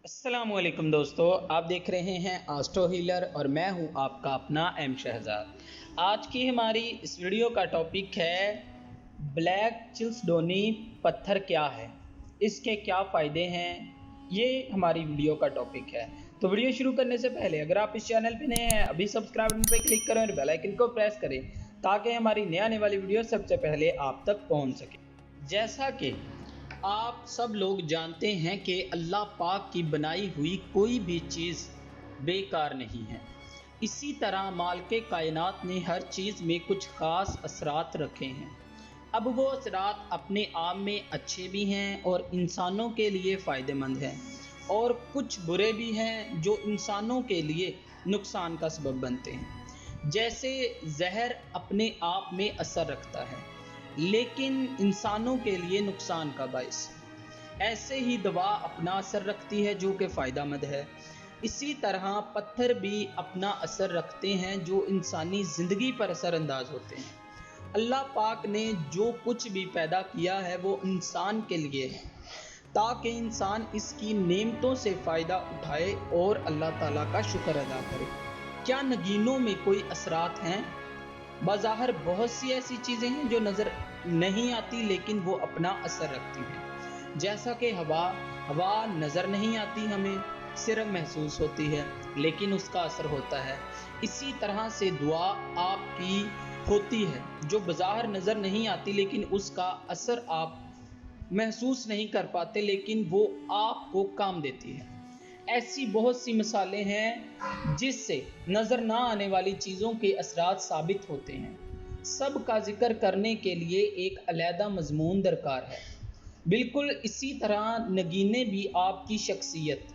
अस्सलाम वालेकुम दोस्तों, आप देख रहे हैं आस्ट्रो हीलर और मैं हूं आपका अपना एम शहजाद। आज की हमारी इस वीडियो का टॉपिक है ब्लैक चिल्सडोनी पत्थर क्या है, इसके क्या फ़ायदे हैं, ये हमारी वीडियो का टॉपिक है। तो वीडियो शुरू करने से पहले अगर आप इस चैनल पे नए हैं अभी सब्सक्राइब बटन पे क्लिक करें और बेल आइकन को प्रेस करें ताकि हमारी नई आने वाली वीडियो सबसे पहले आप तक पहुँच सके। जैसा कि आप सब लोग जानते हैं कि अल्लाह पाक की बनाई हुई कोई भी चीज़ बेकार नहीं है। इसी तरह मालिक कायनात ने हर चीज़ में कुछ ख़ास असरात रखे हैं। अब वो असरात अपने आप में अच्छे भी हैं और इंसानों के लिए फ़ायदेमंद हैं, और कुछ बुरे भी हैं जो इंसानों के लिए नुकसान का सबब बनते हैं। जैसे जहर अपने आप में असर रखता है लेकिन इंसानों के लिए नुकसान का बायस, ऐसे ही दवा अपना असर रखती है जो कि फ़ायदेमंद है। इसी तरह पत्थर भी अपना असर रखते हैं जो इंसानी ज़िंदगी पर असरअंदाज होते हैं। अल्लाह पाक ने जो कुछ भी पैदा किया है वो इंसान के लिए है ताकि इंसान इसकी नेमतों से फ़ायदा उठाए और अल्लाह ताला का शुक्र अदा करे। क्या नगीनों में कोई असरात हैं? बाज़ाहिर बहुत सी ऐसी चीज़ें हैं जो नज़र नहीं आती लेकिन वो अपना असर रखती हैं। जैसा कि हवा नज़र नहीं आती, हमें सिर्फ महसूस होती है लेकिन उसका असर होता है। इसी तरह से दुआ आपकी होती है जो बाज़ाहिर नज़र नहीं आती लेकिन उसका असर आप महसूस नहीं कर पाते लेकिन वो आपको काम देती है। ऐसी बहुत सी मिसालें हैं जिससे नज़र ना आने वाली चीज़ों के असरात साबित होते हैं। सब का जिक्र करने के लिए एक अलहदा मज़मून दरकार है। बिल्कुल इसी तरह नगीने भी आपकी शख्सियत,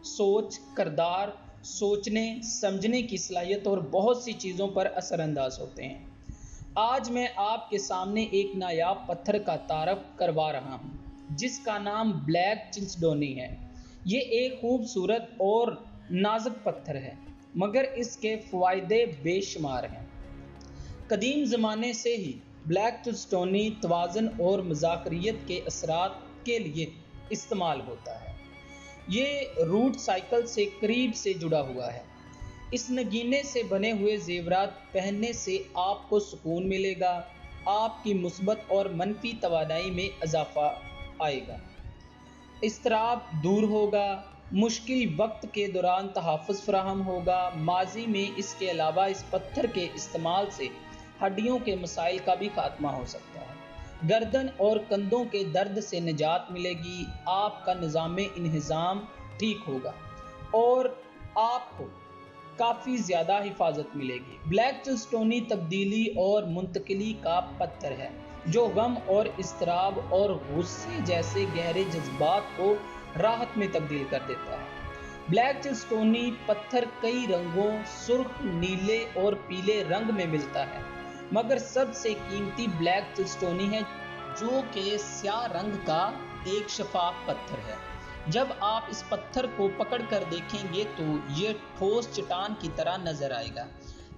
सोच, किरदार, सोचने समझने की सलाहियत और बहुत सी चीज़ों पर असरअंदाज होते हैं। आज मैं आपके सामने एक नायाब पत्थर का तारफ़ करवा रहा हूँ जिसका नाम ब्लैक चिल्सडोनी है। ये एक खूबसूरत और नाजुक पत्थर है मगर इसके फ़ायदे बेशुमार हैं। कदीम ज़माने से ही ब्लैक चिल्सडोनी तवाज़ुन और मज़ाकरियत के असरात के लिए इस्तेमाल होता है। ये रूट साइकिल से करीब से जुड़ा हुआ है। इस नगीने से बने हुए ज़ेवरात पहनने से आपको सुकून मिलेगा, आपकी मुस्बत और मनफी तवानाई में इजाफ़ा आएगा, इस्तराब दूर होगा, मुश्किल वक्त के दौरान तहफ़्फ़ुज़ फ़राहम होगा। माजी में इसके अलावा इस पत्थर के इस्तेमाल से हड्डियों के मसाइल का भी खात्मा हो सकता है। गर्दन और कंधों के दर्द से निजात मिलेगी, आपका निज़ाम इंहिज़ाम ठीक होगा और आपको काफ़ी ज़्यादा हिफाजत मिलेगी। ब्लैक चिल्सडोनी तब्दीली और मुंतकिली का पत्थर है जो गम और इस्तराब और गुस्से जैसे गहरे जज्बात को राहत में तब्दील कर देता है। ब्लैक चिल्सडोनी पत्थर कई रंगों, सुर्ख, नीले और पीले रंग में मिलता है मगर सबसे कीमती ब्लैक चिल्सडोनी है जो कि स्याह रंग का एक शफाफ पत्थर है। जब आप इस पत्थर को पकड़ कर देखेंगे तो ये ठोस चट्टान की तरह नज़र आएगा,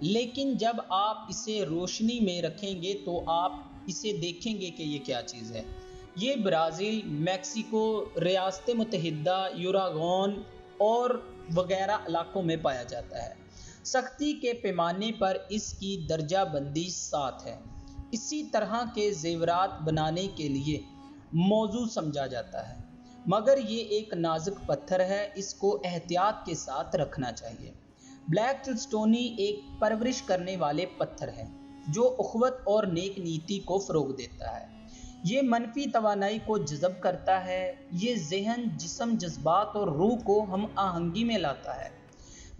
लेकिन जब आप इसे रोशनी में रखेंगे तो आप इसे देखेंगे कि ये क्या चीज़ है। ये ब्राज़ील, मैक्सिको, रियासत मुत्तहिदा, यूरागॉन और वगैरह इलाकों में पाया जाता है। सख्ती के पैमाने पर इसकी दर्जा बंदी 7 है। इसी तरह के ज़ेवरात बनाने के लिए मौजू समझा जाता है मगर ये एक नाजुक पत्थर है, इसको एहतियात के साथ रखना चाहिए। ब्लैक चिल्सडोनी एक परवरिश करने वाले पत्थर है जो उख़्वत और नेक नीति को फ़रोग़ देता है। ये मनफी तवानाई को जज़ब करता है। ये ज़हन, जिस्म, जज्बात और रूह को हम आहंगी में लाता है।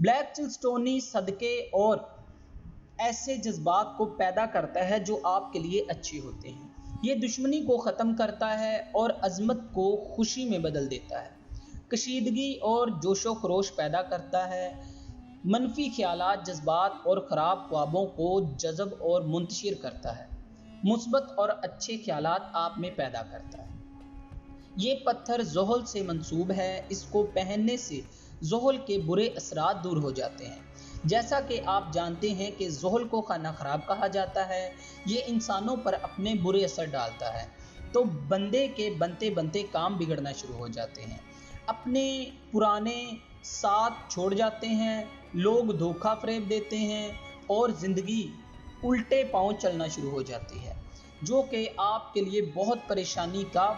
ब्लैक चिल्सडोनी सदक़े और ऐसे जज्बात को पैदा करता है जो आपके लिए अच्छे होते हैं। ये दुश्मनी को ख़त्म करता है और अज़मत को खुशी में बदल देता है। कशीदगी और जोशो खरोश पैदा करता है। मनफी ख़यालात, जज्बात और ख़राब ख्वाबों को जज़ब और मुंतशिर करता है। मुस्बत और अच्छे ख़यालात आप में पैदा करता है। ये पत्थर ज़ोहल से मंसूब है। इसको पहनने से ज़ोहल के बुरे असरात दूर हो जाते हैं। जैसा कि आप जानते हैं कि ज़ोहल को खाना ख़राब कहा जाता है। ये इंसानों पर अपने बुरे असर डालता है तो बंदे के बनते बनते काम बिगड़ना शुरू हो जाते हैं। अपने पुराने साथ छोड़ जाते हैं, लोग धोखा फरेब देते हैं और ज़िंदगी उल्टे पांव चलना शुरू हो जाती है, जो कि आपके लिए बहुत परेशानी का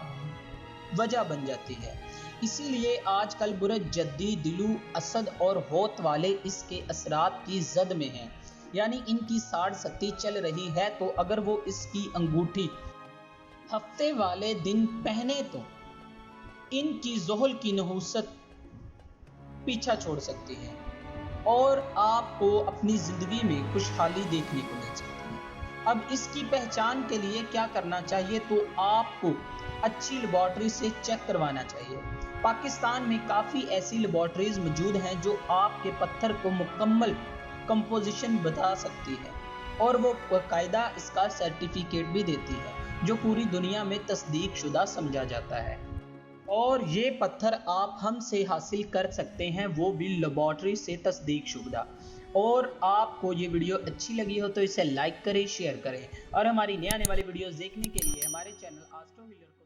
वजह बन जाती है। इसीलिए आजकल बुरे जद्दी, दिलू, असद और होत वाले इसके असरात की जद में हैं, यानी इनकी साड़ शक्ति चल रही है। तो अगर वो इसकी अंगूठी हफ्ते वाले दिन पहने तो इनकी ज़ोहल की नहूसत पीछा छोड़ सकती है और आपको अपनी ज़िंदगी में खुशहाली देखने को मिल सकती है। अब इसकी पहचान के लिए क्या करना चाहिए, तो आपको अच्छी लेबॉर्ट्री से चेक करवाना चाहिए। पाकिस्तान में काफ़ी ऐसी लेबॉर्ट्रीज मौजूद हैं जो आपके पत्थर को मुकम्मल कंपोजिशन बता सकती है और वो बाकायदा इसका सर्टिफिकेट भी देती है, जो पूरी दुनिया में तस्दीक शुदा समझा जाता है। और ये पत्थर आप हमसे हासिल कर सकते हैं, वो भी लेबॉर्ट्री से तस्दीक शुदा। और आपको ये वीडियो अच्छी लगी हो तो इसे लाइक करें, शेयर करें और हमारी नई आने वाली वीडियोस देखने के लिए हमारे चैनल एस्ट्रो हीलर को